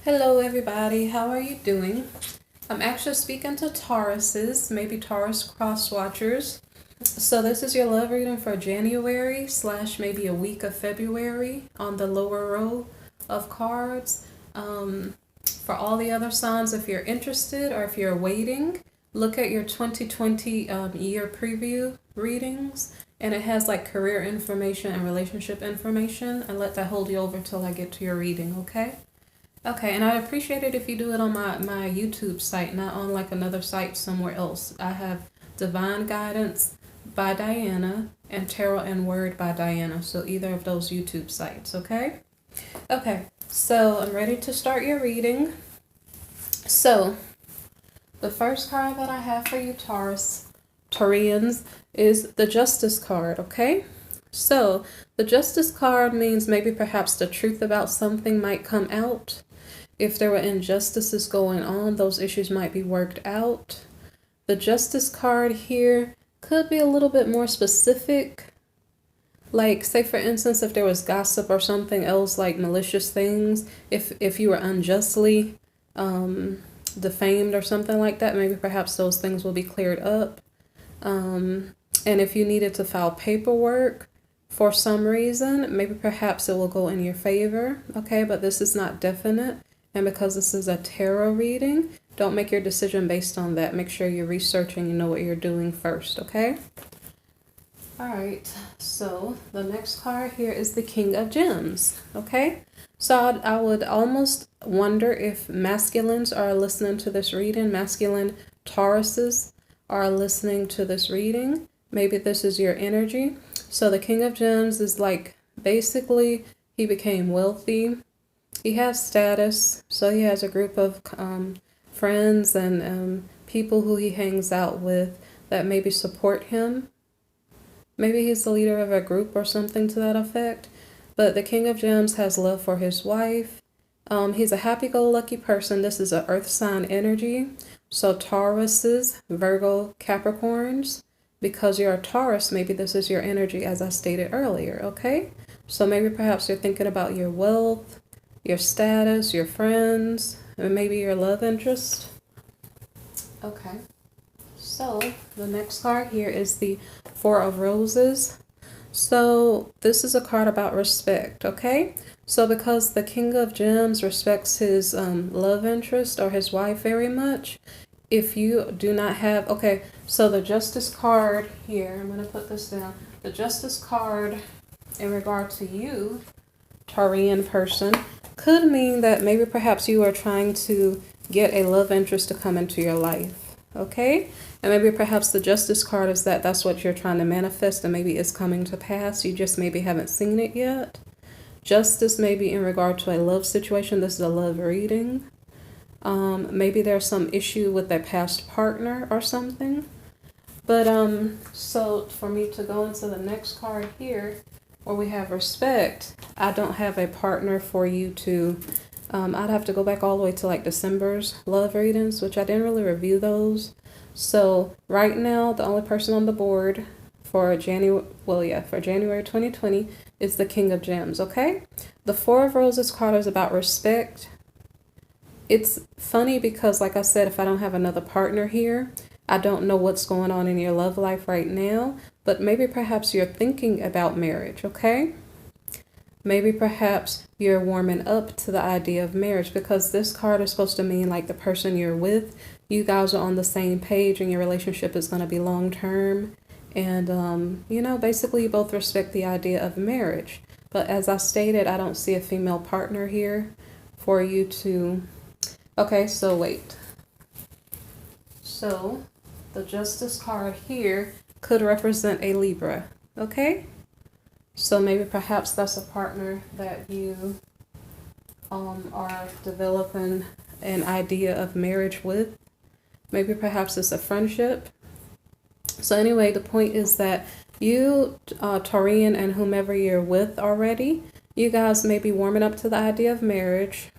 Hello everybody, how are you doing? I'm actually speaking to Tauruses, maybe Taurus cross watchers. So this is your love reading for January / maybe a week of February on the lower row of cards. For all the other signs, if you're interested or if you're waiting, look at your 2020 year preview readings, and it has like career information and relationship information, and let that hold you over till I get to your reading, okay? Okay, and I'd appreciate it if you do it on my YouTube site, not on like another site somewhere else. I have Divine Guidance by Diana and Tarot and Word by Diana, so either of those YouTube sites, okay? Okay, so I'm ready to start your reading. So, the first card that I have for you, Taurians, is the Justice card, okay? So, the Justice card means maybe perhaps the truth about something might come out. If there were injustices going on, those issues might be worked out. The Justice card here could be a little bit more specific. Like, say for instance, if there was gossip or something else, like malicious things, if you were unjustly defamed or something like that, maybe perhaps those things will be cleared up. And if you needed to file paperwork for some reason, maybe perhaps it will go in your favor, okay? But this is not definite. And because this is a tarot reading, don't make your decision based on that. Make sure you're researching, you know what you're doing first, okay? All right, so the next card here is the King of Gems, okay? So I would almost wonder if masculines are listening to this reading, masculine Tauruses are listening to this reading. Maybe this is your energy. So the King of Gems is like, basically, he became wealthy. He has status, so he has a group of friends and people who he hangs out with that maybe support him. Maybe he's the leader of a group or something to that effect. But the King of Gems has love for his wife. He's a happy-go-lucky person. This is an earth sign energy. So Tauruses, Virgo, Capricorns, because you're a Taurus, maybe this is your energy as I stated earlier, okay? So maybe perhaps you're thinking about your wealth, your status, your friends, and maybe your love interest. Okay, so the next card here is the Four of Roses. So this is a card about respect, okay? So because the King of Gems respects his love interest or his wife very much, if you do not have, okay, so the Justice card here, I'm going to put this down. The Justice card in regard to you, Taurian person, could mean that maybe perhaps you are trying to get a love interest to come into your life, okay? And maybe perhaps the Justice card is that's what you're trying to manifest and maybe it's coming to pass. You just maybe haven't seen it yet. Justice may be in regard to a love situation. This is a love reading. Maybe there's some issue with a past partner or something. But so for me to go into the next card here, where we have respect, I don't have a partner for you to, I'd have to go back all the way to like December's love readings, which I didn't really review those. So right now, the only person on the board for January 2020 is the King of Gems, okay? The Four of Roses card is about respect. It's funny because, like I said, if I don't have another partner here, I don't know what's going on in your love life right now, but maybe perhaps you're thinking about marriage, okay? Maybe perhaps you're warming up to the idea of marriage, because this card is supposed to mean like the person you're with, you guys are on the same page and your relationship is going to be long term. And, you know, basically you both respect the idea of marriage. But as I stated, I don't see a female partner here for you to... Okay, so wait. So the Justice card here could represent a Libra, okay? So maybe perhaps that's a partner that you are developing an idea of marriage with. Maybe perhaps it's a friendship. So anyway, the point is that you, Taurian, and whomever you're with already, you guys may be warming up to the idea of marriage.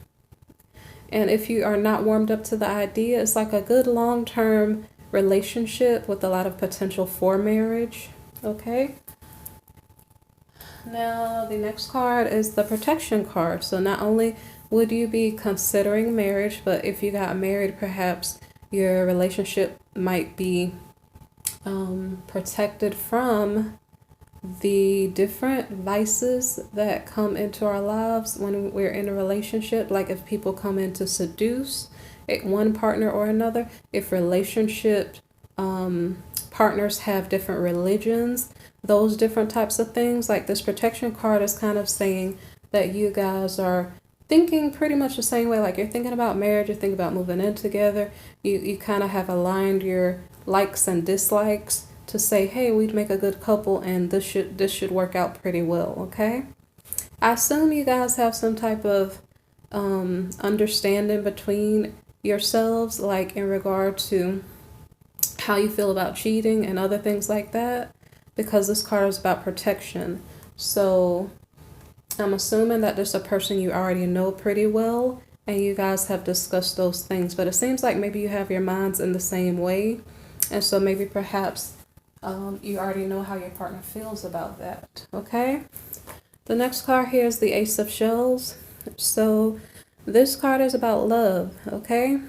And if you are not warmed up to the idea, it's like a good long-term relationship with a lot of potential for marriage, okay? Now, the next card is the protection card. So not only would you be considering marriage? But if you got married, perhaps your relationship might be protected from the different vices that come into our lives when we're in a relationship. Like if people come in to seduce one partner or another, if relationship partners have different religions, those different types of things. Like this protection card is kind of saying that you guys are thinking pretty much the same way. Like you're thinking about marriage, you're thinking about moving in together. You kind of have aligned your likes and dislikes to say, hey, we'd make a good couple and this should work out pretty well, okay? I assume you guys have some type of understanding between yourselves, like in regard to how you feel about cheating and other things like that, because this card is about protection. So I'm assuming that there's a person you already know pretty well and you guys have discussed those things, but it seems like maybe you have your minds in the same way, and so maybe perhaps you already know how your partner feels about that, okay? The next card here is the Ace of Shells. So this card is about love, okay?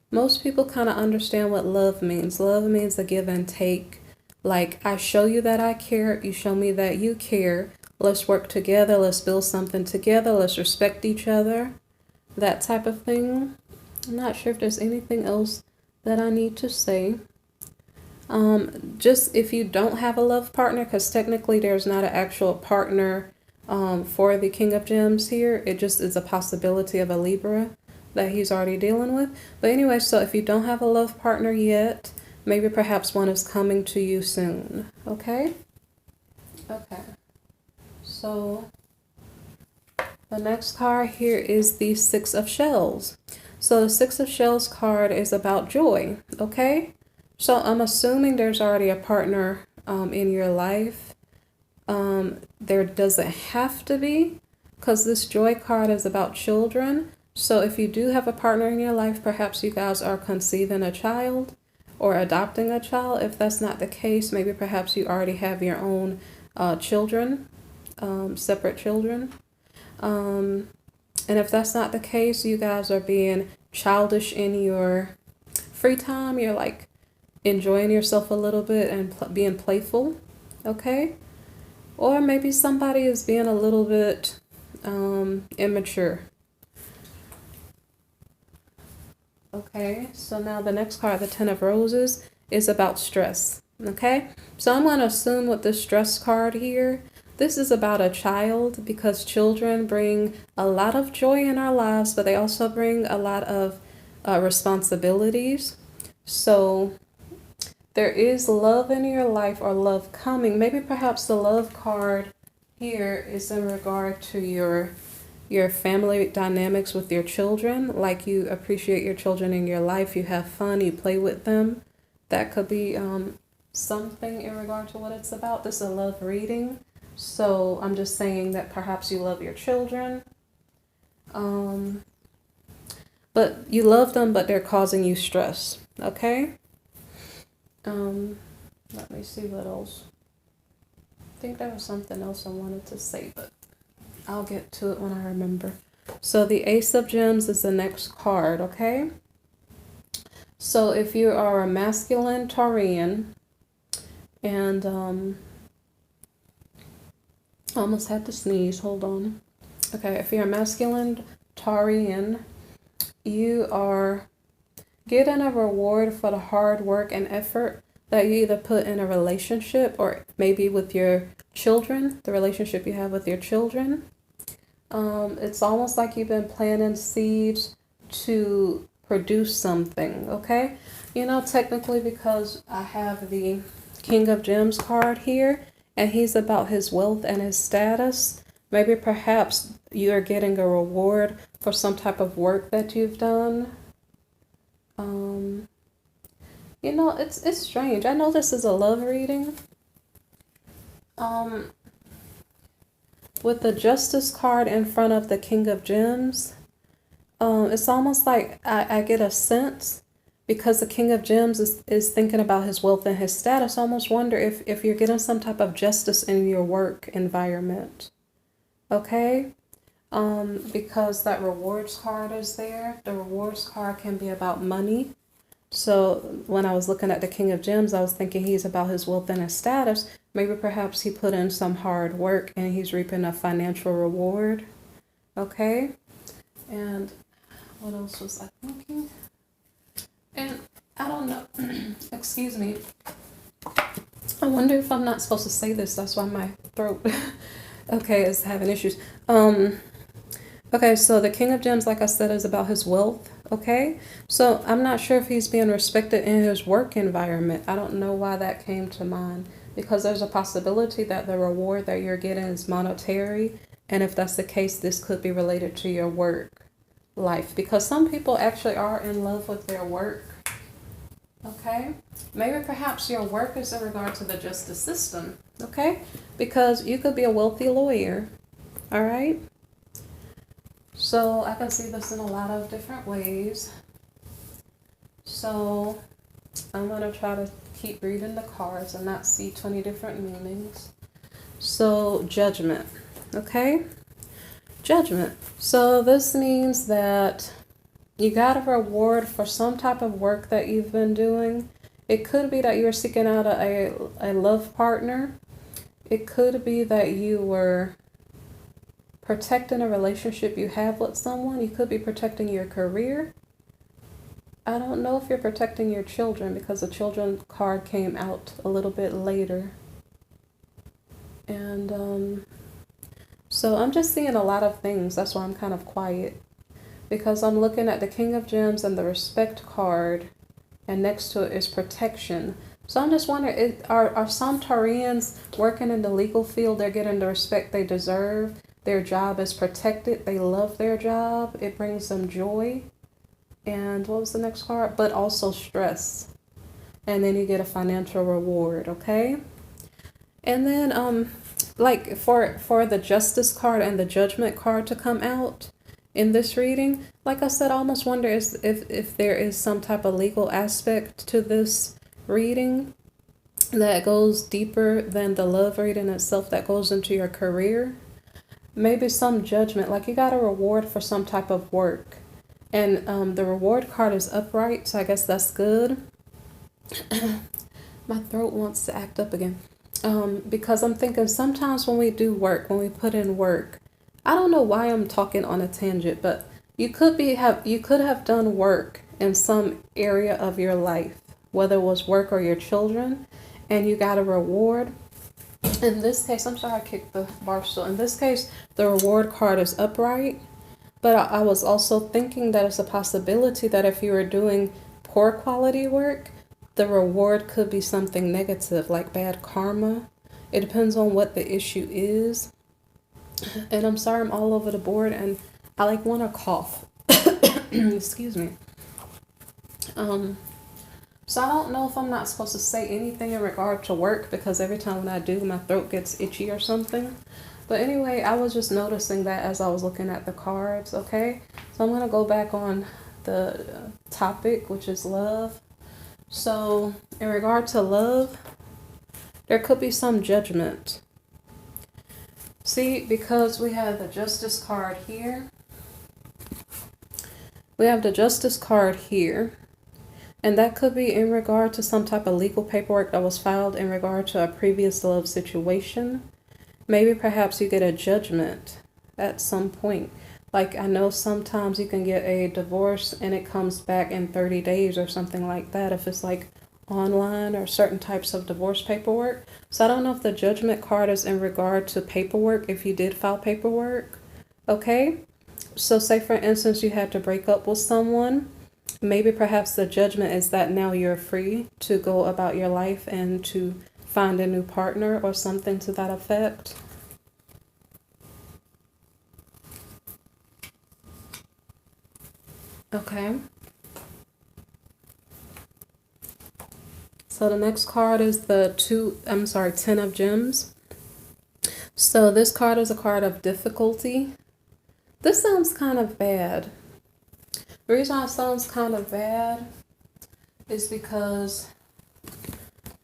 Most people kind of understand what love means. Love means a give and take. Like, I show you that I care, you show me that you care. Let's work together, let's build something together, let's respect each other. That type of thing. I'm not sure if there's anything else that I need to say. Just if you don't have a love partner, because technically there's not an actual partner for the King of Gems here. It just is a possibility of a Libra that he's already dealing with. But anyway, so if you don't have a love partner yet, maybe perhaps one is coming to you soon, okay? Okay. So the next card here is the Six of Shells. So the Six of Shells card is about joy, okay? So I'm assuming there's already a partner in your life. There doesn't have to be, because this joy card is about children. So if you do have a partner in your life, perhaps you guys are conceiving a child or adopting a child. If that's not the case, maybe perhaps you already have your own children, separate children. And if that's not the case, you guys are being childish in your free time. You're like enjoying yourself a little bit and being playful, okay? Or maybe somebody is being a little bit immature. Okay, so now the next card, the Ten of Roses, is about stress, okay? So I'm going to assume with the stress card here, this is about a child, because children bring a lot of joy in our lives, but they also bring a lot of responsibilities. So there is love in your life, or love coming. Maybe perhaps the love card here is in regard to your family dynamics with your children. Like you appreciate your children in your life, you have fun, you play with them. That could be something in regard to what it's about. This is a love reading. So I'm just saying that perhaps you love your children. But you love them, but they're causing you stress, okay? Let me see what else. I think there was something else I wanted to say, but I'll get to it when I remember. So the Ace of Gems is the next card, okay? So if you are a masculine Taurian, and almost had to sneeze, hold on. Okay, if you're a masculine Taurian, you are getting a reward for the hard work and effort that you either put in a relationship or maybe with your children, the relationship you have with your children. It's almost like you've been planting seeds to produce something, okay? You know, technically, because I have the King of Gems card here, and he's about his wealth and his status, maybe perhaps you are getting a reward for some type of work that you've done. You know, it's strange. I know this is a love reading. With the Justice card in front of the King of Gems, it's almost like I get a sense, because the King of Gems is thinking about his wealth and his status. I almost wonder if you're getting some type of justice in your work environment. Okay? because that rewards card is there. The rewards card can be about money. So when I was looking at the King of Gems, I was thinking he's about his wealth and his status. Maybe perhaps he put in some hard work and he's reaping a financial reward. Okay. And what else was I thinking? And I don't know. Excuse me. I wonder if I'm not supposed to say this. That's why my throat, okay, is having issues. Okay, so the King of Gems, like I said, is about his wealth. Okay, so I'm not sure if he's being respected in his work environment. I don't know why that came to mind, because there's a possibility that the reward that you're getting is monetary. And if that's the case, this could be related to your work life, because some people actually are in love with their work. Okay, maybe perhaps your work is in regard to the justice system. Okay, because you could be a wealthy lawyer. All right. So I can see this in a lot of different ways. So I'm going to try to keep reading the cards and not see 20 different meanings. So judgment. Okay. Judgment. So this means that you got a reward for some type of work that you've been doing. It could be that you're seeking out a love partner. It could be that you were protecting a relationship you have with someone. You could be protecting your career. I don't know if you're protecting your children, because the children card came out a little bit later. And so I'm just seeing a lot of things. That's why I'm kind of quiet, because I'm looking at the King of Gems and the respect card, and next to it is protection. So I'm just wondering, are some Taurians working in the legal field? They're getting the respect they deserve. Their job is protected. They love their job. It brings them joy. And what was the next card? But also stress. And then you get a financial reward, okay? And then like for the Justice card and the Judgment card to come out in this reading, like I said, I almost wonder if there is some type of legal aspect to this reading that goes deeper than the love reading itself, that goes into your career. Maybe some judgment, like you got a reward for some type of work. And the reward card is upright, so I guess that's good. My throat wants to act up again. Because I'm thinking sometimes when we do work, when we put in work, I don't know why I'm talking on a tangent, but you could have done work in some area of your life, whether it was work or your children, and you got a reward. In this case, I'm sorry I kicked the bar stool. In this case, the reward card is upright. But I was also thinking that it's a possibility that if you were doing poor quality work, the reward could be something negative, like bad karma. It depends on what the issue is. And I'm sorry I'm all over the board and I want to cough. Excuse me. So I don't know if I'm not supposed to say anything in regard to work, because every time when I do, my throat gets itchy or something. But anyway, I was just noticing that as I was looking at the cards, okay? So I'm going to go back on the topic, which is love. So in regard to love, there could be some judgment. See, because we have the Justice card here. We have the Justice card here. And that could be in regard to some type of legal paperwork that was filed in regard to a previous love situation. Maybe perhaps you get a judgment at some point. Like I know sometimes you can get a divorce and it comes back in 30 days or something like that if it's like online or certain types of divorce paperwork. So I don't know if the Judgment card is in regard to paperwork, if you did file paperwork. Okay, so say for instance you had to break up with someone. Maybe perhaps the judgment is that now you're free to go about your life and to find a new partner or something to that effect. Okay. So the next card is the 10 of Gems. So this card is a card of difficulty. This sounds kind of bad. The reason it sounds kind of bad is because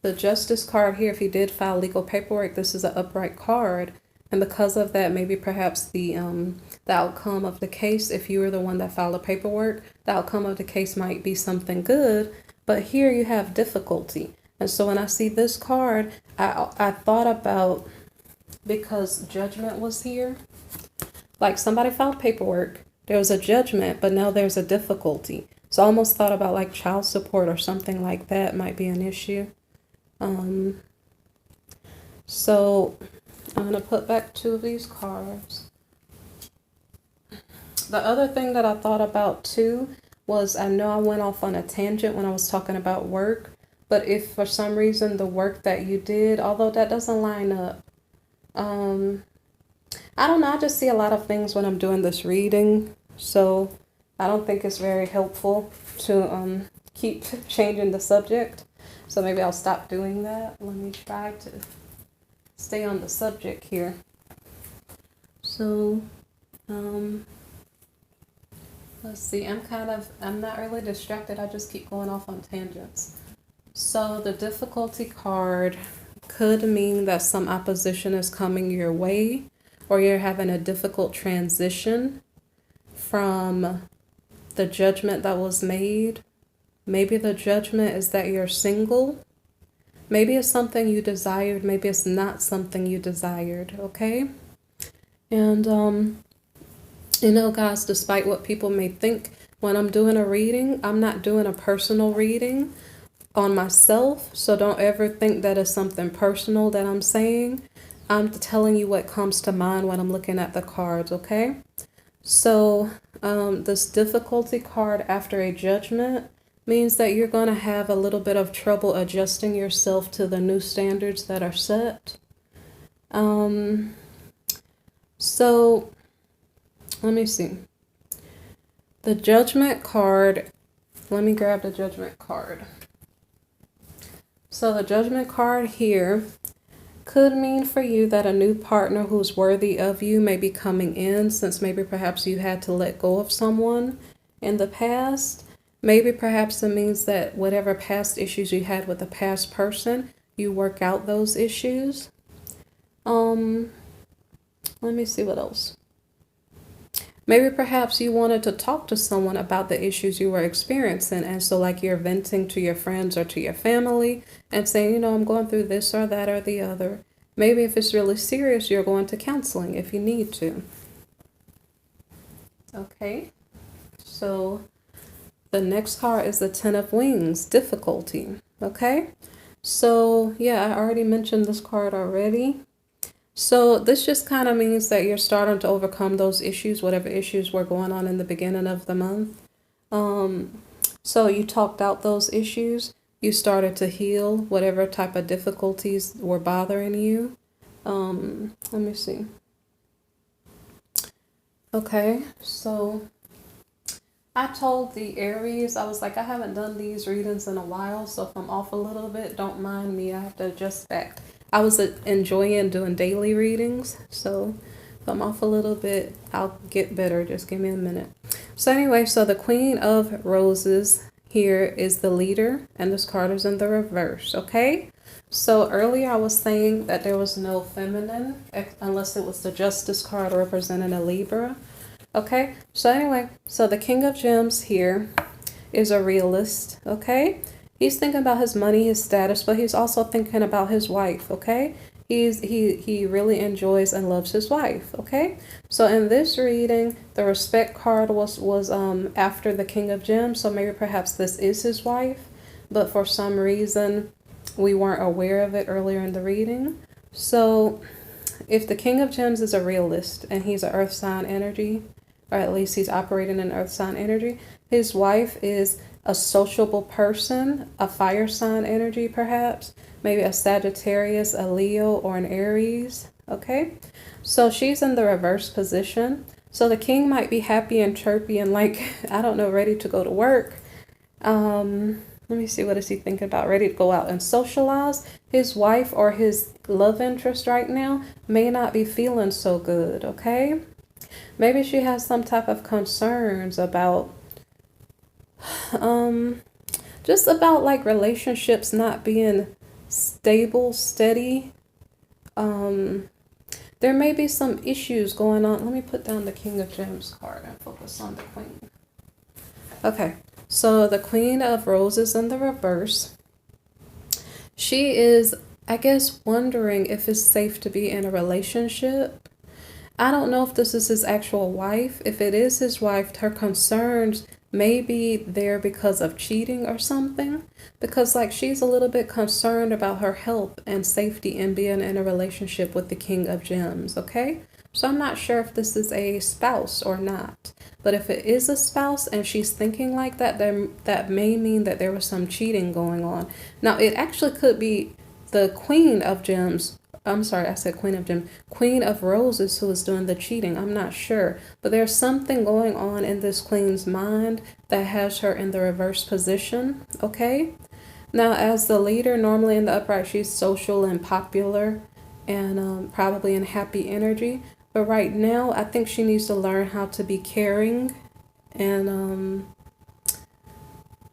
the Justice card here, if you did file legal paperwork, this is an upright card. And because of that, maybe perhaps the outcome of the case, if you were the one that filed the paperwork, the outcome of the case might be something good, but here you have difficulty. And so when I see this card, I thought about, because judgment was here, like somebody filed paperwork, there was a judgment, but now there's a difficulty. So I almost thought about like child support or something like that might be an issue. So I'm going to put back 2 of these cards. The other thing that I thought about too was, I know I went off on a tangent when I was talking about work, but if for some reason the work that you did, although that doesn't line up, I don't know, I just see a lot of things when I'm doing this reading, so I don't think it's very helpful to keep changing the subject, so maybe I'll stop doing that. Let me try to stay on the subject here. So, let's see, I'm not really distracted, I just keep going off on tangents. So the difficulty card could mean that some opposition is coming your way, or you're having a difficult transition from the judgment that was made. Maybe the judgment is that you're single. Maybe it's something you desired. Maybe it's not something you desired, okay? And, you know, guys, despite what people may think, when I'm doing a reading, I'm not doing a personal reading on myself. So don't ever think that it's something personal that I'm saying. I'm telling you what comes to mind when I'm looking at the cards, okay? So this difficulty card after a judgment means that you're going to have a little bit of trouble adjusting yourself to the new standards that are set. So let me see. The judgment card, let me grab the judgment card. So the judgment card here could mean for you that a new partner who's worthy of you may be coming in, since maybe perhaps you had to let go of someone in the past. Maybe perhaps it means that whatever past issues you had with a past person, you work out those issues. Let me see what else. Maybe perhaps you wanted to talk to someone about the issues you were experiencing. And so like you're venting to your friends or to your family and saying, you know, I'm going through this or that or the other. Maybe if it's really serious, you're going to counseling if you need to. Okay. So the next card is the 10 of Wings, difficulty. Okay. So yeah, I already mentioned this card already. So this just kind of means that you're starting to overcome those issues, whatever issues were going on in the beginning of the month. So you talked out those issues. You started to heal whatever type of difficulties were bothering you. Let me see. Okay, so I told the Aries, I was like, I haven't done these readings in a while, so if I'm off a little bit, don't mind me. I have to adjust back. I was enjoying doing daily readings, so if I'm off a little bit, I'll get better. Just give me a minute. So anyway, so the Queen of Roses here is the leader, and this card is in the reverse, okay? So earlier I was saying that there was no feminine, unless it was the Justice card representing a Libra. Okay, so anyway, so the King of Gems here is a realist, okay? He's thinking about his money, his status, but he's also thinking about his wife, okay? He really enjoys and loves his wife, okay? So in this reading, the Respect card was after the King of Gems, so maybe perhaps this is his wife, but for some reason we weren't aware of it earlier in the reading. So if the King of Gems is a realist and he's an earth sign energy, or at least he's operating in earth sign energy, his wife is a sociable person, a fire sign energy perhaps, maybe a Sagittarius, a Leo, or an Aries, okay? So she's in the reverse position. So the king might be happy and chirpy and like, I don't know, ready to go to work. Let me see, what is he thinking about? Ready to go out and socialize. His wife or his love interest right now may not be feeling so good, okay? Maybe she has some type of concerns about just about like relationships not being stable, steady. There there may be some issues going on. Let me put down the King of Gems card and focus on the Queen. Okay, so the Queen of Roses in the reverse. She is, I guess, wondering if it's safe to be in a relationship. I don't know if this is his actual wife. If it is his wife, her concerns may be there because of cheating or something. Because like she's a little bit concerned about her health and safety in being in a relationship with the King of Gems, okay? So I'm not sure if this is a spouse or not. But if it is a spouse and she's thinking like that, then that may mean that there was some cheating going on. Now, it actually could be the Queen of Gems. I'm sorry, I said Queen of Gems. Queen of Roses who is doing the cheating. I'm not sure. But there's something going on in this Queen's mind that has her in the reverse position, okay? Now, as the leader, normally in the upright, she's social and popular and probably in happy energy. But right now, I think she needs to learn how to be caring. And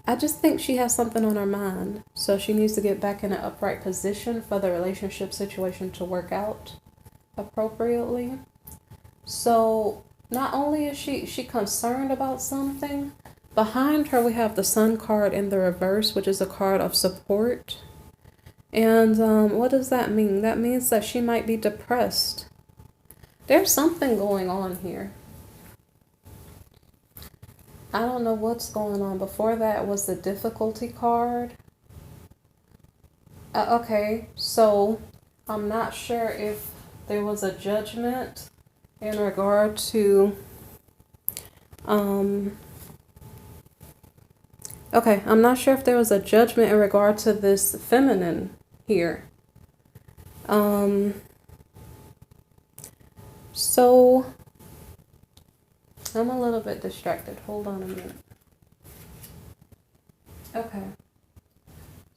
I just think she has something on her mind. So she needs to get back in an upright position for the relationship situation to work out appropriately. So not only is she concerned about something, behind her we have the Sun card in the reverse, which is a card of support. And what does that mean? That means that she might be depressed. There's something going on here. I don't know what's going on. Before that was the difficulty card. Okay, so I'm not sure if there was a judgment in regard to okay, I'm not sure if there was a judgment in regard to this feminine here. So I'm a little bit distracted. Hold on a minute. Okay.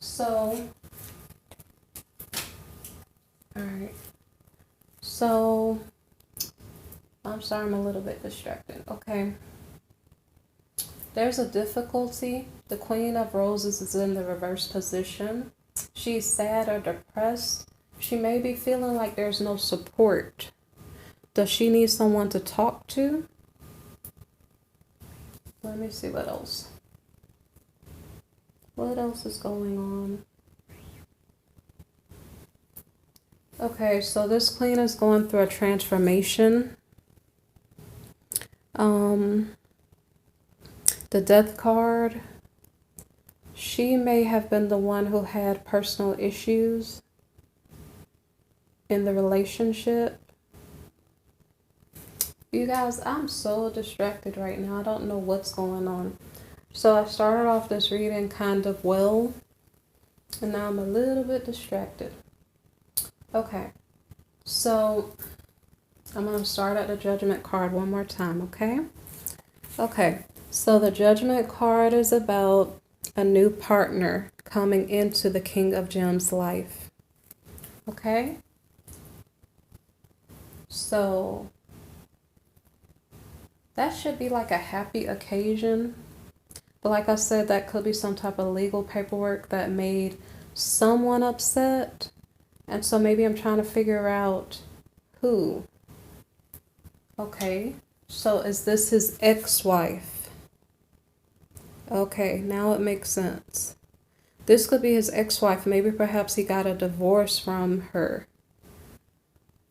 So, all right. So, I'm sorry, I'm a little bit distracted. Okay. There's a difficulty. The Queen of Roses is in the reverse position. She's sad or depressed. She may be feeling like there's no support. Does she need someone to talk to? Let me see what else. What else is going on? Okay, so this Queen is going through a transformation. The Death card. She may have been the one who had personal issues in the relationship. You guys, I'm so distracted right now. I don't know what's going on. So I started off this reading kind of well, and now I'm a little bit distracted. Okay, so I'm going to start at the Judgment card one more time, okay? Okay, so the Judgment card is about a new partner coming into the King of Gems' life, okay? So that should be like a happy occasion. But like I said, that could be some type of legal paperwork that made someone upset. And so maybe I'm trying to figure out who. Okay, so is this his ex-wife? Okay, now it makes sense. This could be his ex-wife. Maybe perhaps he got a divorce from her.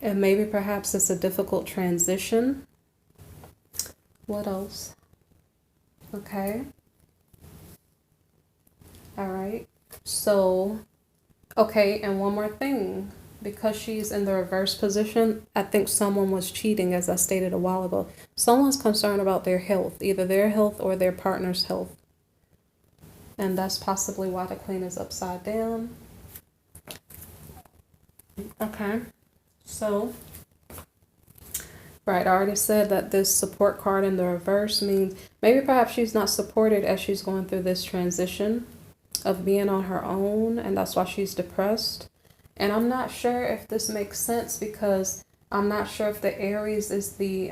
And maybe perhaps it's a difficult transition. What else? Okay. All right. So, okay, and one more thing. Because she's in the reverse position, I think someone was cheating, as I stated a while ago. Someone's concerned about their health, either their health or their partner's health. And that's possibly why the Queen is upside down. Okay. So, right, I already said that this support card in the reverse means maybe perhaps she's not supported as she's going through this transition of being on her own, and that's why she's depressed. And I'm not sure if this makes sense because I'm not sure if the Aries is the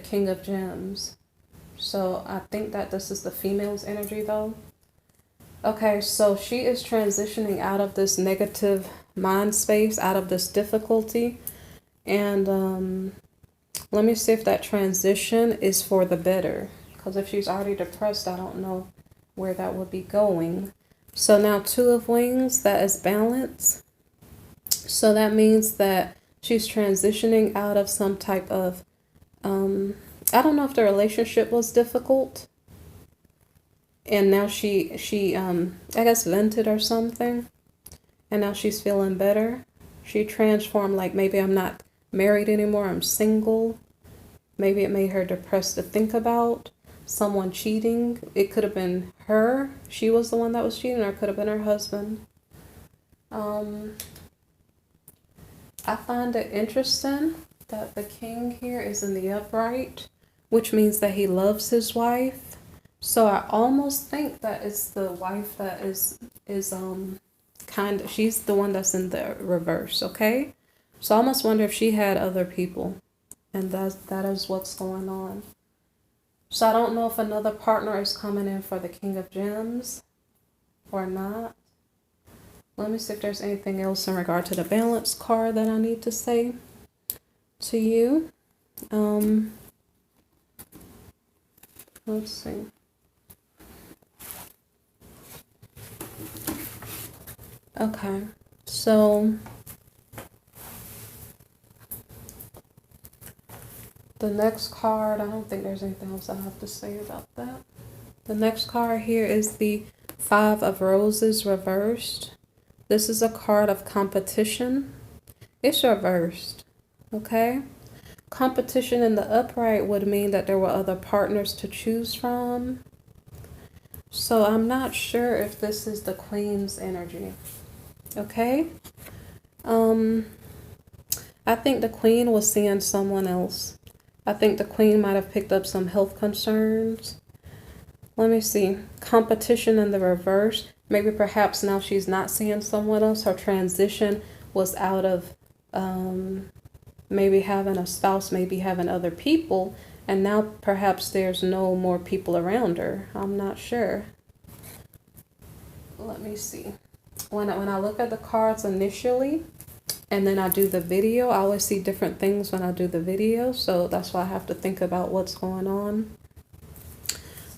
King of Gems. So I think that this is the female's energy though. Okay, so she is transitioning out of this negative mind space, out of this difficulty. And let me see if that transition is for the better. Because if she's already depressed, I don't know where that would be going. So now 2 of Wings, that is balance. So that means that she's transitioning out of some type of, I don't know if the relationship was difficult. And now she I guess vented or something. And now she's feeling better. She transformed, like maybe I'm not married anymore, I'm single. Maybe it made her depressed to think about someone cheating. It could have been her. She was the one that was cheating, or it could have been her husband. I find it interesting that the king here is in the upright, which means that he loves his wife. So I almost think that it's the wife that is she's the one that's in the reverse, okay? So I almost wonder if she had other people, and that is what's going on. So I don't know if another partner is coming in for the King of Gems or not. Let me see if there's anything else in regard to the balance card that I need to say to you. Let's see. Okay, so the next card, I don't think there's anything else I have to say about that. The next card here is the 5 of Roses reversed. This is a card of competition. It's reversed, okay? Competition in the upright would mean that there were other partners to choose from. So I'm not sure if this is the Queen's energy, okay? I think the Queen was seeing someone else. I think the Queen might have picked up some health concerns. Let me see. Competition in the reverse. Maybe perhaps now she's not seeing someone else. Her transition was out of maybe having a spouse, maybe having other people. And now perhaps there's no more people around her. I'm not sure. Let me see. When I look at the cards initially, and then I do the video, I always see different things when I do the video. So that's why I have to think about what's going on.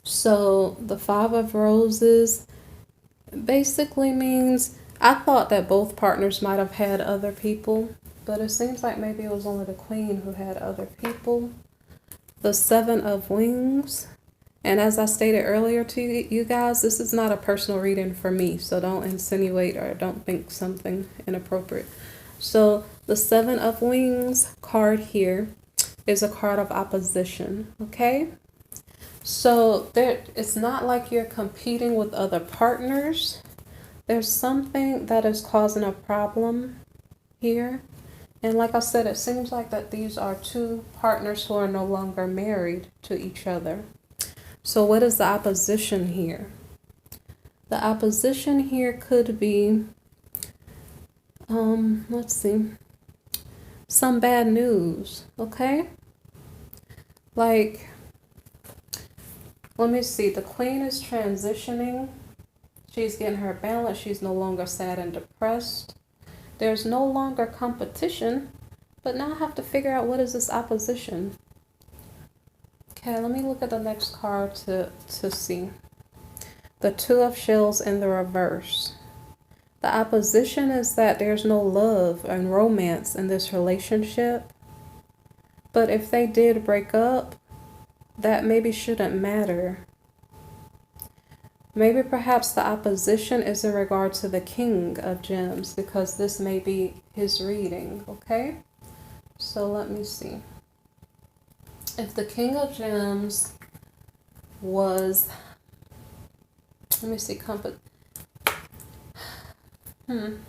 So the 5 of Roses basically means, I thought that both partners might have had other people, but it seems like maybe it was only the Queen who had other people. The 7 of Wings. And as I stated earlier to you guys, this is not a personal reading for me, so don't insinuate or don't think something inappropriate. So the 7 of Wings card here is a card of opposition, okay? So it's not like you're competing with other partners. There's something that is causing a problem here. And like I said, it seems like that these are 2 partners who are no longer married to each other. So what is the opposition here? The opposition here could be, let's see, some bad news, okay? Like, let me see, the Queen is transitioning. She's getting her balance. She's no longer sad and depressed. There's no longer competition, but now I have to figure out what is this opposition. Okay, let me look at the next card to see. The 2 of Shells in the reverse. The opposition is that there's no love and romance in this relationship. But if they did break up, that maybe shouldn't matter. Maybe perhaps the opposition is in regard to the King of Gems, because this may be his reading, okay? So let me see. If the King of Gems was, let me see, I'm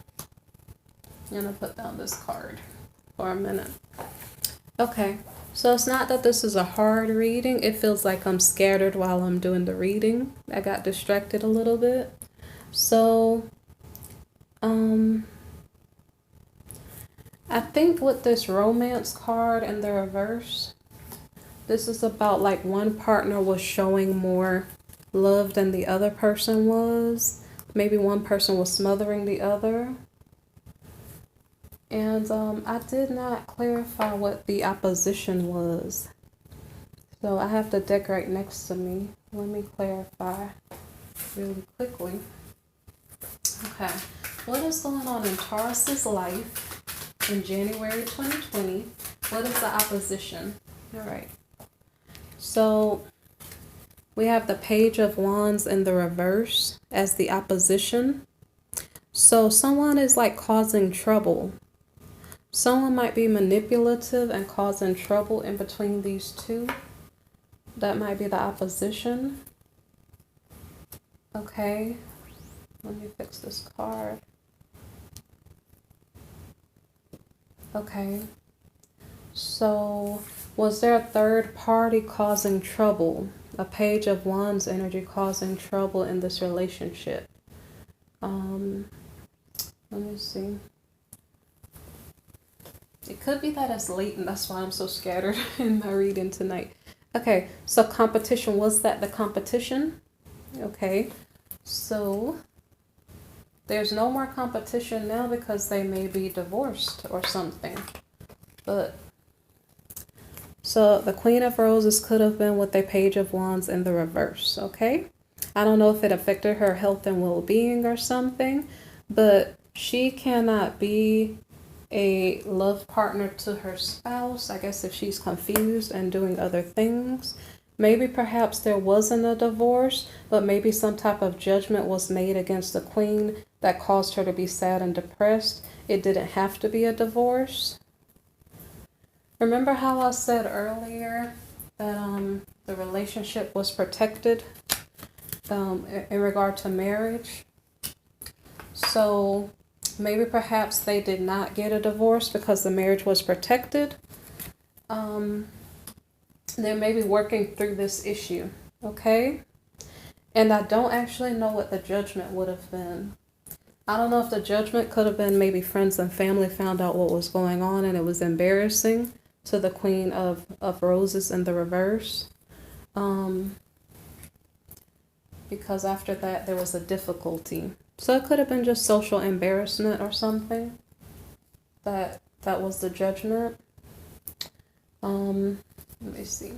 gonna put down this card for a minute. Okay, so it's not that this is a hard reading. It feels like I'm scattered while I'm doing the reading. I got distracted a little bit. So, I think with this romance card in the reverse, this is about like one partner was showing more love than the other person was. Maybe one person was smothering the other. And I did not clarify what the opposition was. So I have the deck right next to me. Let me clarify really quickly. Okay. What is going on in Taurus's life in January 2020? What is the opposition? All right. So we have the Page of Wands in the reverse as the opposition. So someone is like causing trouble. Someone might be manipulative and causing trouble in between these two. That might be the opposition. Okay. Let me fix this card. Okay. So was there a third party causing trouble? A Page of Wands energy causing trouble in this relationship? Let me see. It could be that it's late and that's why I'm so scattered in my reading tonight. Okay, so competition, was that the competition? Okay, so there's no more competition now because they may be divorced or something. But so the Queen of Roses could have been with the Page of Wands in the reverse, okay? I don't know if it affected her health and well-being or something, but she cannot be a love partner to her spouse, I guess, if she's confused and doing other things. Maybe perhaps there wasn't a divorce, but maybe some type of judgment was made against the queen that caused her to be sad and depressed. It didn't have to be a divorce. Remember how I said earlier that the relationship was protected in regard to marriage? So maybe perhaps they did not get a divorce because the marriage was protected. They may be working through this issue, okay? And I don't actually know what the judgment would have been. I don't know if the judgment could have been maybe friends and family found out what was going on and it was embarrassing to the Queen of Roses in the reverse. Because after that there was a difficulty. So it could have been just social embarrassment or something. That was the judgment. Let me see.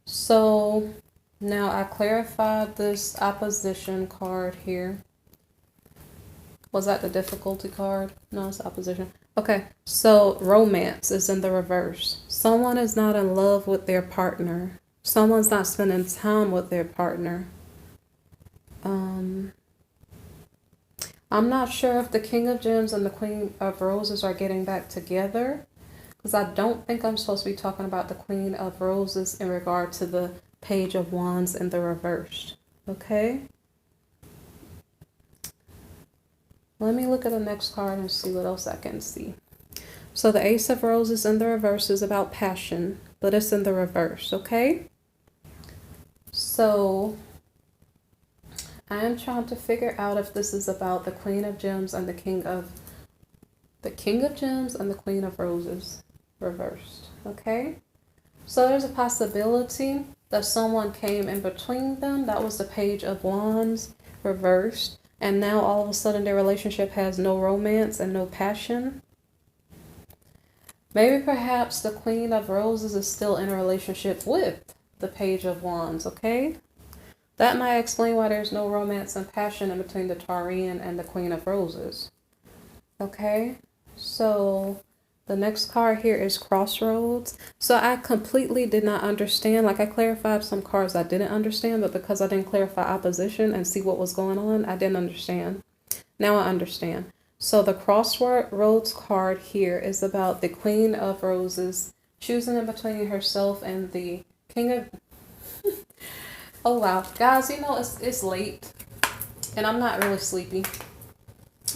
So now I clarified this opposition card here. Was that the difficulty card? No, it's opposition. Okay, so romance is in the reverse. Someone is not in love with their partner. Someone's not spending time with their partner. I'm not sure if the King of Gems and the Queen of Roses are getting back together, because I don't think I'm supposed to be talking about the Queen of Roses in regard to the Page of Wands in the reverse. Okay? Let me look at the next card and see what else I can see. So the Ace of Roses in the reverse is about passion, but it's in the reverse, okay? So I am trying to figure out if this is about the Queen of Gems and the King of Gems and the Queen of Roses reversed, okay? So there's a possibility that someone came in between them. That was the Page of Wands reversed. And now all of a sudden their relationship has no romance and no passion. Maybe perhaps the Queen of Roses is still in a relationship with the Page of Wands, okay? That might explain why there's no romance and passion in between the Taurian and the Queen of Roses. Okay, so the next card here is Crossroads. So I completely did not understand. Like I clarified some cards I didn't understand, but because I didn't clarify opposition and see what was going on, I didn't understand. Now I understand. So the Crossroads card here is about the Queen of Roses choosing in between herself and the King of... Oh wow, guys, you know it's late and I'm not really sleepy.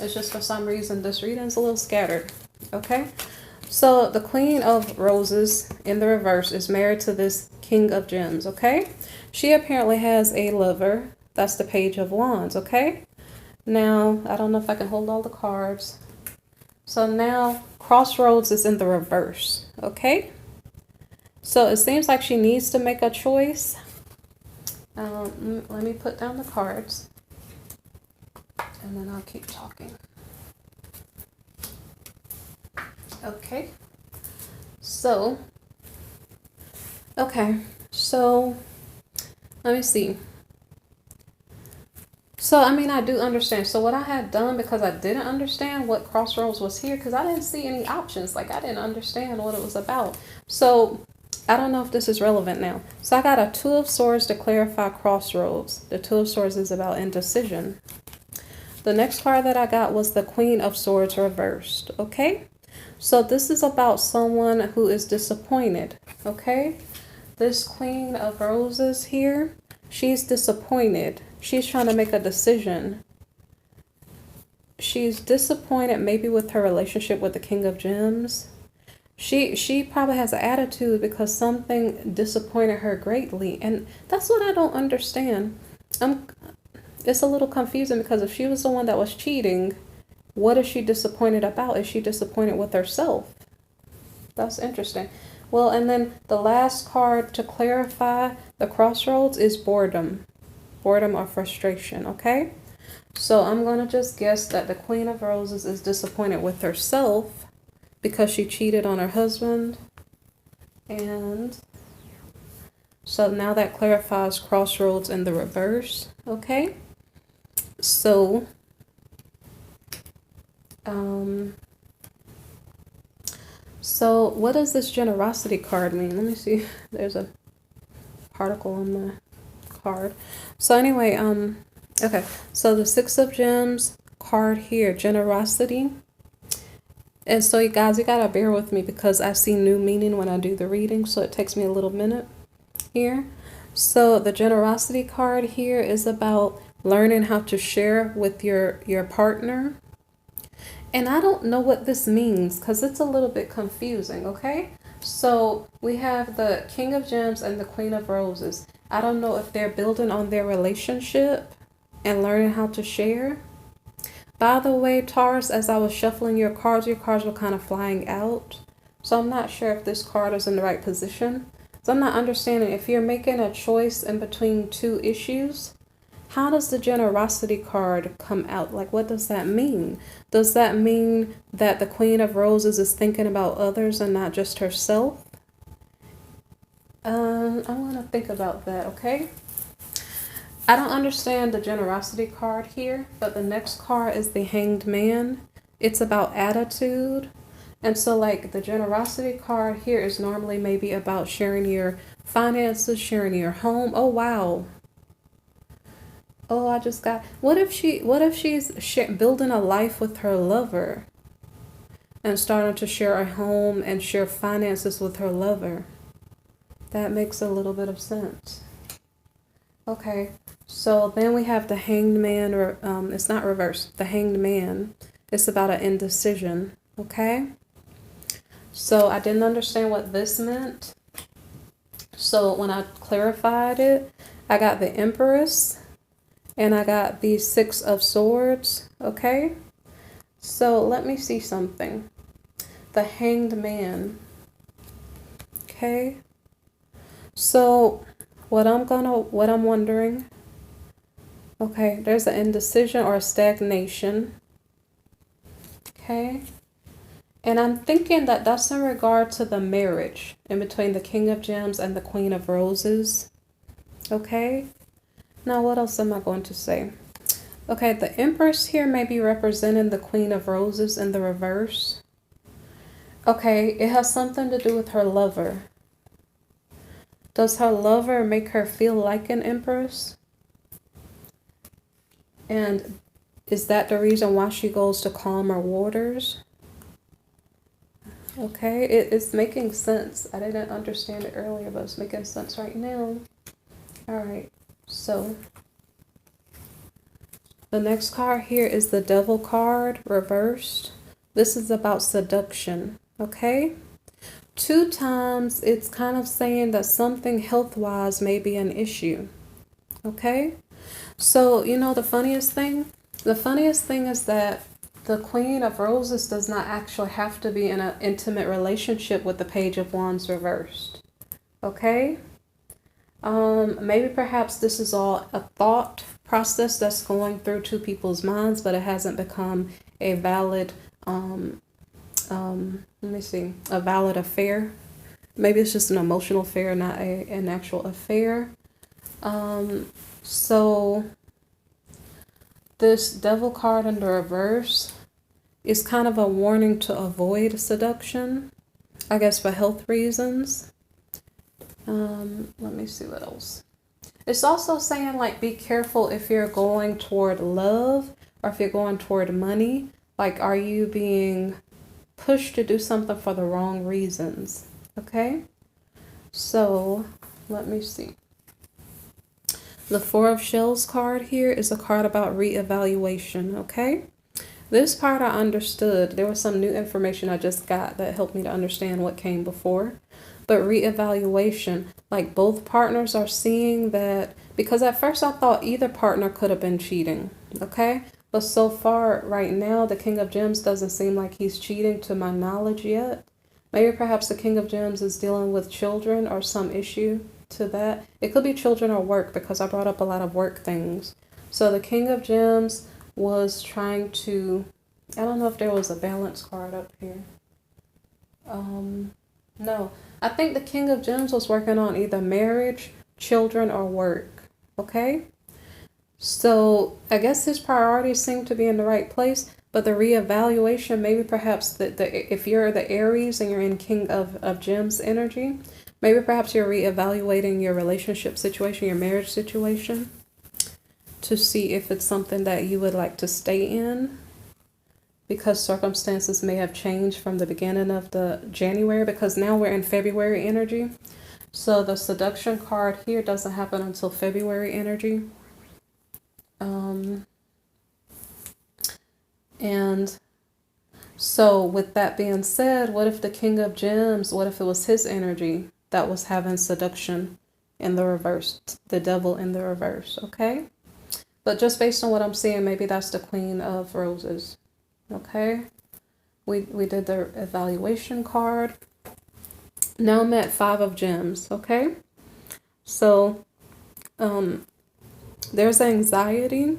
It's just for some reason this reading's a little scattered. Okay, so the Queen of Roses in the reverse is married to this King of Gems. Okay, she apparently has a lover. That's the Page of Wands. Okay, now I don't know if I can hold all the cards. So now Crossroads is in the reverse. Okay, so it seems like she needs to make a choice. Let me put down the cards and then I'll keep talking. Okay. So, okay. So, let me see. So, I mean, I do understand. So, what I had done, because I didn't understand what crossroads was here, because I didn't see any options. Like, I didn't understand what it was about. So, I don't know if this is relevant now. So, I got a Two of Swords to clarify crossroads. The Two of Swords is about indecision. The next card that I got was the Queen of Swords reversed. Okay? So, this is about someone who is disappointed. Okay? This Queen of Roses here, she's disappointed. She's trying to make a decision. She's disappointed maybe with her relationship with the King of Gems. She probably has an attitude because something disappointed her greatly. And that's what I don't understand. It's a little confusing because if she was the one that was cheating, what is she disappointed about? Is she disappointed with herself? That's interesting. Well, and then the last card to clarify the crossroads is boredom. Boredom or frustration, okay? So I'm going to just guess that the Queen of Roses is disappointed with herself because she cheated on her husband. And so now that clarifies crossroads in the reverse, okay? So, so what does this generosity card mean? Let me see. There's a particle on my card. So anyway, okay. So the Six of Gems card here, generosity. And so you guys, you gotta bear with me because I see new meaning when I do the reading, so it takes me a little minute here. So the generosity card here is about learning how to share with your partner. And I don't know what this means because it's a little bit confusing, okay? So we have the King of Gems and the Queen of Roses. I don't know if they're building on their relationship and learning how to share. By the way, Taurus, as I was shuffling your cards were kind of flying out. So I'm not sure if this card is in the right position. So I'm not understanding if you're making a choice in between two issues. How does the generosity card come out? Like, what does that mean? Does that mean that the Queen of Roses is thinking about others and not just herself? I want to think about that, okay? I don't understand the generosity card here, but the next card is the Hanged Man. It's about attitude. And so, like, the generosity card here is normally maybe about sharing your finances, sharing your home. Oh, wow. Oh, I just got, what if she's building a life with her lover and starting to share a home and share finances with her lover? That makes a little bit of sense. Okay, so then we have the Hanged Man, or it's not reversed, the Hanged Man. It's about an indecision, okay? So I didn't understand what this meant. So when I clarified it, I got the Empress. And I got the Six of Swords, okay? So let me see something. The Hanged Man, okay? So what I'm wondering, okay, there's an indecision or a stagnation, okay? And I'm thinking that that's in regard to the marriage in between the King of Gems and the Queen of Roses, okay? Now, what else am I going to say? Okay, the Empress here may be representing the Queen of Roses in the reverse. Okay, it has something to do with her lover. Does her lover make her feel like an Empress? And is that the reason why she goes to calmer waters? Okay, it's making sense. I didn't understand it earlier, but it's making sense right now. All right. So the next card here is the Devil card reversed. This is about seduction, okay? 2 times it's kind of saying that something health-wise may be an issue, okay? So, you know, the funniest thing is that the Queen of Roses does not actually have to be in an intimate relationship with the Page of Wands reversed, okay? Maybe perhaps this is all a thought process that's going through 2 people's minds, but it hasn't become a valid let me see, a valid affair. Maybe it's just an emotional affair, not an actual affair. So this devil card in the reverse is kind of a warning to avoid seduction, I guess for health reasons. Let me see what else. It's also saying like be careful if you're going toward love or if you're going toward money. Like, are you being pushed to do something for the wrong reasons? Okay, so let me see. The Four of Shells card here is a card about reevaluation. Okay, this part I understood. There was some new information I just got that helped me to understand what came before. But reevaluation, like both partners are seeing that, because at first I thought either partner could have been cheating. Okay, but so far right now the King of Gems doesn't seem like he's cheating to my knowledge yet. Maybe perhaps the King of Gems is dealing with children or some issue to that. It could be children or work, because I brought up a lot of work things. So the King of Gems was trying to, I don't know if there was a balance card up here. No, I think the King of Gems was working on either marriage, children, or work. Okay, so I guess his priorities seem to be in the right place, but the reevaluation, maybe perhaps if you're the Aries and you're in King of Gems energy, maybe perhaps you're reevaluating your relationship situation, your marriage situation, to see if it's something that you would like to stay in, because circumstances may have changed from the beginning of the January, because now we're in February energy. So the seduction card here doesn't happen until February energy. And so with that being said, what if the King of Gems, what if it was his energy that was having seduction in the reverse, the devil in the reverse? Okay, but just based on what I'm seeing, maybe that's the Queen of Roses. Okay, we did the evaluation card. Now I'm at Five of Gems. Okay, so there's anxiety.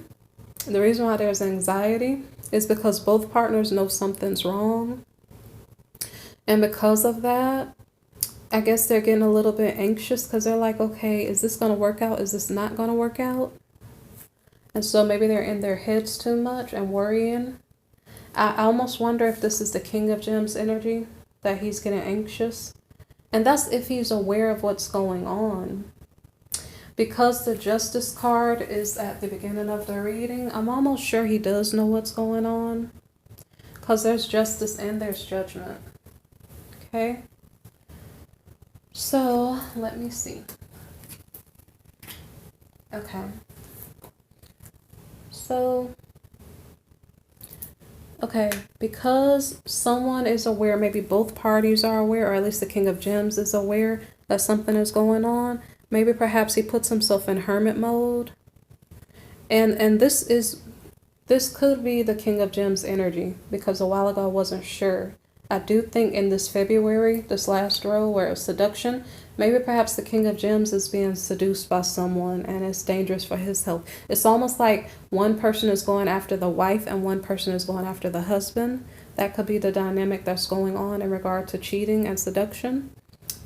The reason why there's anxiety is because both partners know something's wrong, and because of that, I guess they're getting a little bit anxious, because they're like, okay, is this going to work out? Is this not going to work out? And so maybe they're in their heads too much and worrying. I almost wonder if this is the King of Gems energy, that he's getting anxious. And that's if he's aware of what's going on. Because the Justice card is at the beginning of the reading, I'm almost sure he does know what's going on. Because there's justice and there's judgment. Okay. So, let me see. Okay. So, okay, because someone is aware, maybe both parties are aware, or at least the King of Gems is aware that something is going on. Maybe perhaps he puts himself in hermit mode. And this could be the King of Gems energy, because a while ago I wasn't sure. I do think in this February, this last row where it was seduction, maybe perhaps the King of Gems is being seduced by someone and it's dangerous for his health. It's almost like one person is going after the wife and one person is going after the husband. That could be the dynamic that's going on in regard to cheating and seduction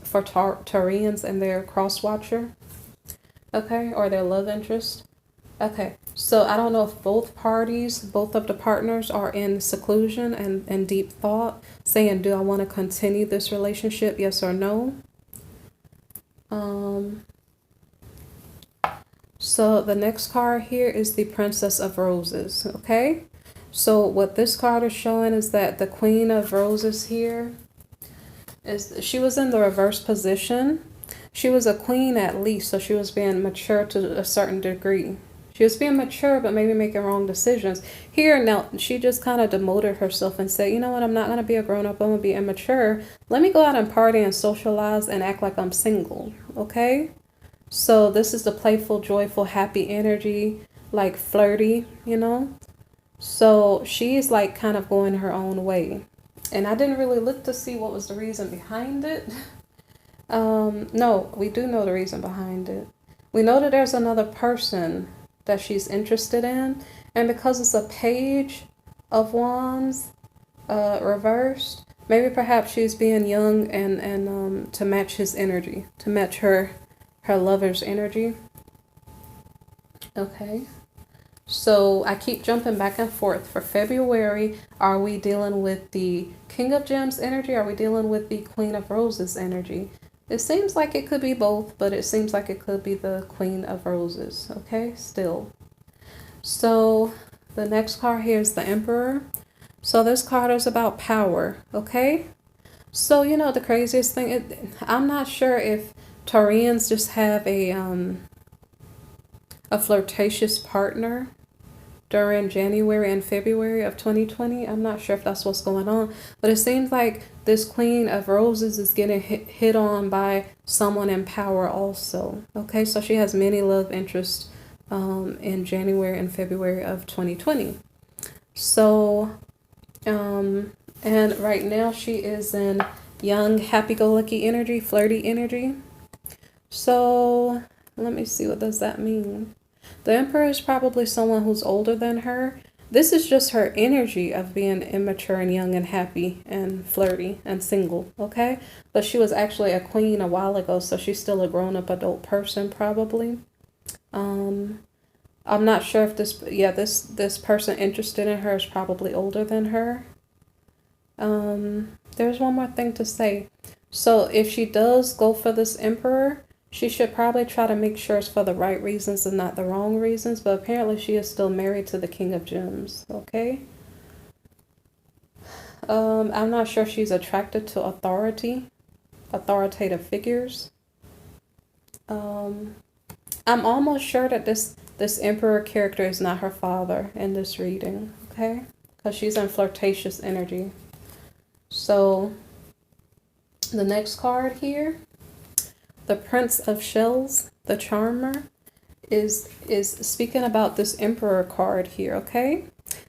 for Taurians and their cross-watcher, okay, or their love interest. Okay, so I don't know if both parties, both of the partners are in seclusion and deep thought, saying, do I want to continue this relationship, yes or no? So the next card here is the Princess of Roses, okay? So what this card is showing is that the Queen of Roses here, she was in the reverse position. She was a queen at least, so she was being mature to a certain degree. She was being mature, but maybe making wrong decisions. Here, now, she just kind of demoted herself and said, you know what, I'm not going to be a grown-up, I'm going to be immature. Let me go out and party and socialize and act like I'm single, okay? So this is the playful, joyful, happy energy, like flirty, you know? So she's like kind of going her own way. And I didn't really look to see what was the reason behind it. No, we do know the reason behind it. We know that there's another person that she's interested in. And because it's a Page of Wands reversed, Maybe perhaps she's being young and to match his energy, to match her lover's energy. Okay. So I keep jumping back and forth. For February, are we dealing with the King of Gems energy? Are we dealing with the Queen of Roses energy? It seems like it could be both, but it seems like it could be the Queen of Roses. Okay, still. So the next card here is the Emperor. So this card is about power. Okay. So you know the craziest thing, I'm not sure if Taurians just have a flirtatious partner during January and February of 2020. I'm not sure if that's what's going on, but it seems like this Queen of Roses is getting hit on by someone in power also. Okay, so she has many love interests in January and February of 2020. So, and right now she is in young, happy-go-lucky energy, flirty energy. So let me see, what does that mean? The Emperor is probably someone who's older than her. This is just her energy of being immature and young and happy and flirty and single, okay? But she was actually a queen a while ago, so she's still a grown-up adult person probably. I'm not sure if this person interested in her is probably older than her. There's one more thing to say. So if she does go for this Emperor, she should probably try to make sure it's for the right reasons and not the wrong reasons, but apparently she is still married to the King of Gems, okay? I'm not sure if she's attracted to authoritative figures. I'm almost sure that this Emperor character is not her father in this reading, okay? Because she's in flirtatious energy. So the next card here, the Prince of Shells, the Charmer, is speaking about this Emperor card here, okay?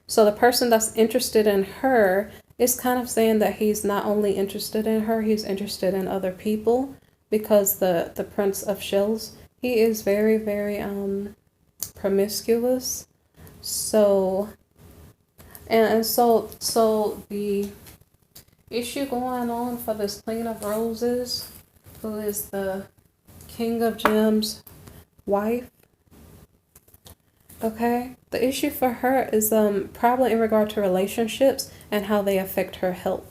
So the person that's interested in her is kind of saying that he's not only interested in her, he's interested in other people, because the Prince of Shells, he is very, very promiscuous. So so the issue going on for this Queen of Roses, who is the King of Gems wife, okay? The issue for her is probably in regard to relationships and how they affect her health.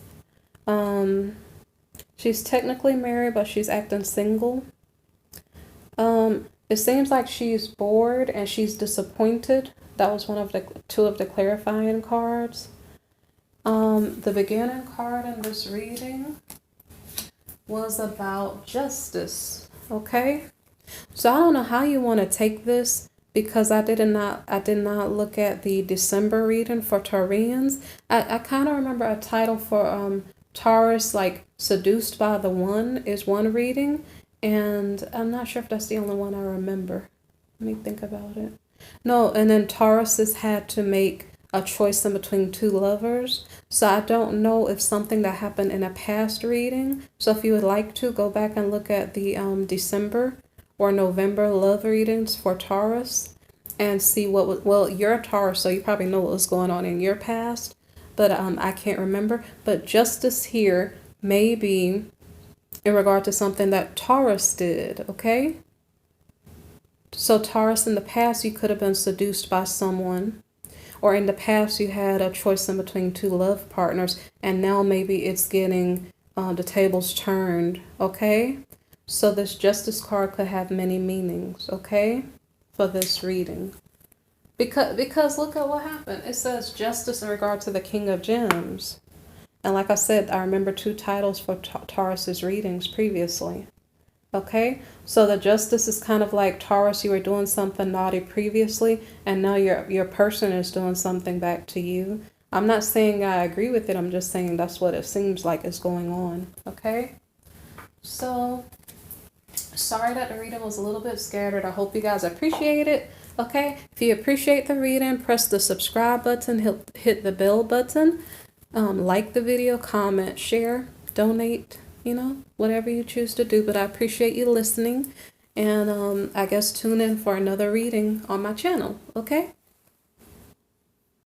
She's technically married, but she's acting single. It seems like she's bored and she's disappointed. That was one of the two of the clarifying cards. The beginning card in this reading was about justice, okay? So I don't know how you want to take this, because I did not look at the December reading for Taurians. I kind of remember a title for Taurus, like Seduced by the One is one reading, and I'm not sure if that's the only one I remember. Let me think about it. No, and then Taurus has had to make a choice in between two lovers. So I don't know if something that happened in a past reading. So if you would like to, go back and look at the December or November love readings for Taurus and see what was, well, you're a Taurus, so you probably know what was going on in your past, but I can't remember. But justice here may be in regard to something that Taurus did, okay? So Taurus, in the past, you could have been seduced by someone, or in the past you had a choice in between two love partners, and now maybe it's getting the tables turned, okay? So this justice card could have many meanings, okay, for this reading. Because look at what happened. It says justice in regard to the King of Gems. And like I said, I remember two titles for Taurus's readings previously. Okay, so the justice is kind of like, Taurus, you were doing something naughty previously, and now your person is doing something back to you. I'm not saying I agree with it. I'm just saying that's what it seems like is going on. Okay, so sorry that the reading was a little bit scattered. I hope you guys appreciate it. Okay, if you appreciate the reading, press the subscribe button, hit the bell button, like the video, comment, share, donate, you know, whatever you choose to do. But I appreciate you listening, and I guess tune in for another reading on my channel. Okay.